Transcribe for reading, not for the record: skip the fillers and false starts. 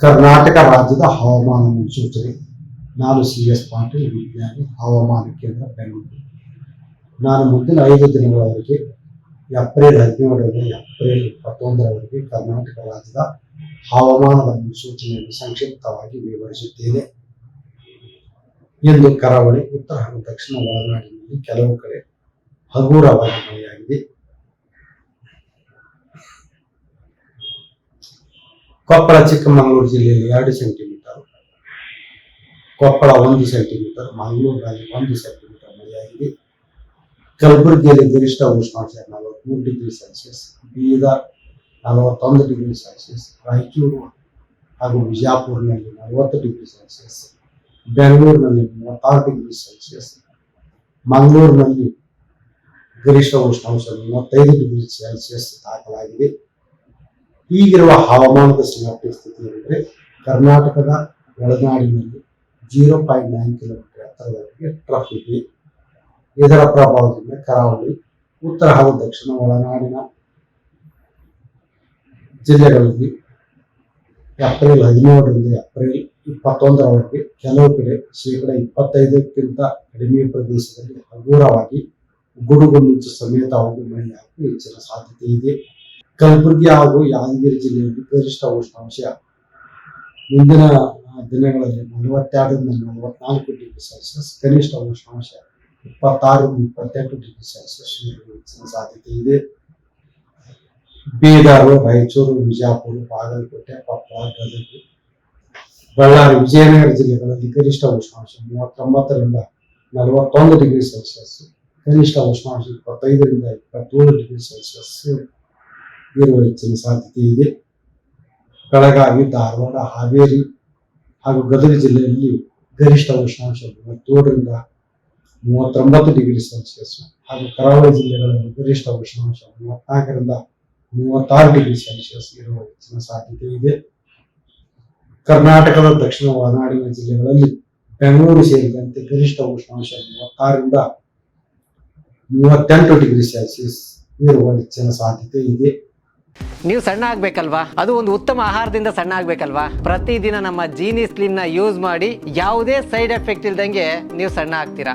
ಕರ್ನಾಟಕ ರಾಜ್ಯದ ಹವಾಮಾನ ಮುನ್ಸೂಚನೆ. ನಾನು CS ಪಾಟೀಲ್, ವಿಜ್ಞಾನಿ, ಹವಾಮಾನ ಕೇಂದ್ರ, ಬೆಂಗಳೂರು. ನಾನು ಮುಂದಿನ 5 ದಿನಗಳವರೆಗೆ ಏಪ್ರಿಲ್ 17ರಿಂದ ಏಪ್ರಿಲ್ 21ರವರೆಗೆ ಕರ್ನಾಟಕ ರಾಜ್ಯದ ಹವಾಮಾನದ ಮುನ್ಸೂಚನೆಯನ್ನು ಸಂಕ್ಷಿಪ್ತವಾಗಿ ವಿವರಿಸುತ್ತೇನೆ. ಇಂದು ಕರಾವಳಿ, ಉತ್ತರ ಹಾಗೂ ದಕ್ಷಿಣ ಒಳನಾಡಿನಲ್ಲಿ ಕೆಲವು ಕಡೆ ಹಗುರವಾದ ಮಳೆಯಾಗಿದೆ. ಕೊಪ್ಪಳ, ಚಿಕ್ಕಮಗಳೂರು ಜಿಲ್ಲೆಯಲ್ಲಿ 2 ಸೆಂಟಿಮೀಟರ್, ಕೊಪ್ಪಳ 1 ಸೆಂಟಿಮೀಟರ್, ಮಂಗಳೂರಿನಲ್ಲಿ 1 ಸೆಂಟಿಮೀಟರ್ ಮಳೆಯಾಗಿದೆ. ಕಲಬುರಗಿಯಲ್ಲಿ ಗರಿಷ್ಠ ಉಷ್ಣಾಂಶ 43 degree Celsius, Bidar 41 degree Celsius, Raichur ಹಾಗೂ ವಿಜಯಪುರನಲ್ಲಿ 40 ಡಿಗ್ರಿ ಸೆಲ್ಸಿಯಸ್, ಬೆಂಗಳೂರಿನಲ್ಲಿ 36 ಡಿಗ್ರಿ ಸೆಲ್ಸಿಯಸ್, ಮಂಗಳೂರಿನಲ್ಲಿ ಗರಿಷ್ಠ ಉಷ್ಣಾಂಶ 35 ಡಿಗ್ರಿ ಸೆಲ್ಸಿಯಸ್ ದಾಖಲಾಗಿದೆ. ಈಗಿರುವ ಹವಾಮಾನದ ಸಿನಾಪ್ಟಿಕ್ ಸ್ಥಿತಿ ಎಂದರೆ ಕರ್ನಾಟಕದ ಒಳನಾಡಿನಲ್ಲಿ 0.9 ಕಿಲೋಮೀಟರ್ ಎತ್ತರದವರೆಗೆ ಟ್ರಫ್ ಇದೆ. ಇದರ ಪ್ರಭಾವದಿಂದ ಕರಾವಳಿ, ಉತ್ತರ ಹಾಗೂ ದಕ್ಷಿಣ ಒಳನಾಡಿನ ಜಿಲ್ಲೆಗಳಲ್ಲಿ ಏಪ್ರಿಲ್ 17ರಿಂದ ಏಪ್ರಿಲ್ 21ರವರೆಗೆ ಕೆಲವು ಕಡೆ 25%ಕ್ಕಿಂತ ಕಡಿಮೆ ಪ್ರದೇಶದಲ್ಲಿ ಹಗುರವಾಗಿ ಗುಡುಗು ಮಿಂಚು ಸಮೇತವಾಗಿ ಮಳೆಯಾಗುವ ಹೆಚ್ಚಿನ ಸಾಧ್ಯತೆ ಇದೆ. ಕಲಬುರಗಿ ಹಾಗೂ ಯಾದಗಿರಿ ಜಿಲ್ಲೆಯಲ್ಲಿ ಗರಿಷ್ಠ ಉಷ್ಣಾಂಶ ಮುಂದಿನ ದಿನಗಳಲ್ಲಿ 42ರಿಂದ 44 ಡಿಗ್ರಿ ಸೆಲ್ಸಿಯಸ್, ಕನಿಷ್ಠ ಉಷ್ಣಾಂಶ 26ರಿಂದ 28 ಡಿಗ್ರಿ ಸೆಲ್ಸಿಯಸ್ ಹೆಚ್ಚಿನ ಸಾಧ್ಯತೆ ಇದೆ. ಬೀದರ್, ರಾಯಚೂರು, ವಿಜಯಪುರ, ಬಾಗಲಕೋಟೆ, ಕೊಪ್ಪಳ, ಗದಗ, ಬಳ್ಳಾರಿ, ವಿಜಯನಗರ ಜಿಲ್ಲೆಗಳಲ್ಲಿ ಗರಿಷ್ಠ ಉಷ್ಣಾಂಶ 39ರಿಂದ 41 ಡಿಗ್ರಿ ಸೆಲ್ಸಿಯಸ್, ಕನಿಷ್ಠ ಉಷ್ಣಾಂಶ 25ರಿಂದ 27 ಡಿಗ್ರಿ ಸೆಲ್ಸಿಯಸ್ ಇರುವ ಹೆಚ್ಚಿನ ಸಾಧ್ಯತೆ ಇದೆ. ಬೆಳಗಾವಿ, ಧಾರವಾಡ, ಹಾವೇರಿ ಹಾಗೂ ಗದಗ ಜಿಲ್ಲೆಯಲ್ಲಿ ಗರಿಷ್ಠ ಉಷ್ಣಾಂಶ 37ರಿಂದ 39 ಡಿಗ್ರಿ ಸೆಲ್ಸಿಯಸ್ ಹಾಗೂ ಕರಾವಳಿ ಜಿಲ್ಲೆಗಳಲ್ಲಿ ಗರಿಷ್ಠ ಉಷ್ಣಾಂಶ 34ರಿಂದ 36 ಡಿಗ್ರಿ ಸೆಲ್ಸಿಯಸ್ ಇರುವ ಹೆಚ್ಚಿನ ಸಾಧ್ಯತೆ ಇದೆ. ಕರ್ನಾಟಕದ ದಕ್ಷಿಣ ಒಳನಾಡಿನ ಜಿಲ್ಲೆಗಳಲ್ಲಿ ಬೆಂಗಳೂರು ಸೇರಿದಂತೆ ಗರಿಷ್ಠ ಉಷ್ಣಾಂಶ 36ರಿಂದ 38 ಡಿಗ್ರಿ ಸೆಲ್ಸಿಯಸ್ ಇರುವ ಹೆಚ್ಚಿನ ಸಾಧ್ಯತೆ ಇದೆ. ನೀವು ಸಣ್ಣ ಆಗ್ಬೇಕಲ್ವಾ? ಅದು ಒಂದು ಉತ್ತಮ ಆಹಾರದಿಂದ ಸಣ್ಣ ಆಗ್ಬೇಕಲ್ವಾ? ಪ್ರತಿದಿನ ನಮ್ಮ ಜೀನಿ ಸ್ಲಿಮ್ ನ ಯೂಸ್ ಮಾಡಿ ಯಾವುದೇ ಸೈಡ್ ಎಫೆಕ್ಟ್ ಇಲ್ದಂಗೆ ನೀವು ಸಣ್ಣ ಆಗ್ತೀರಾ.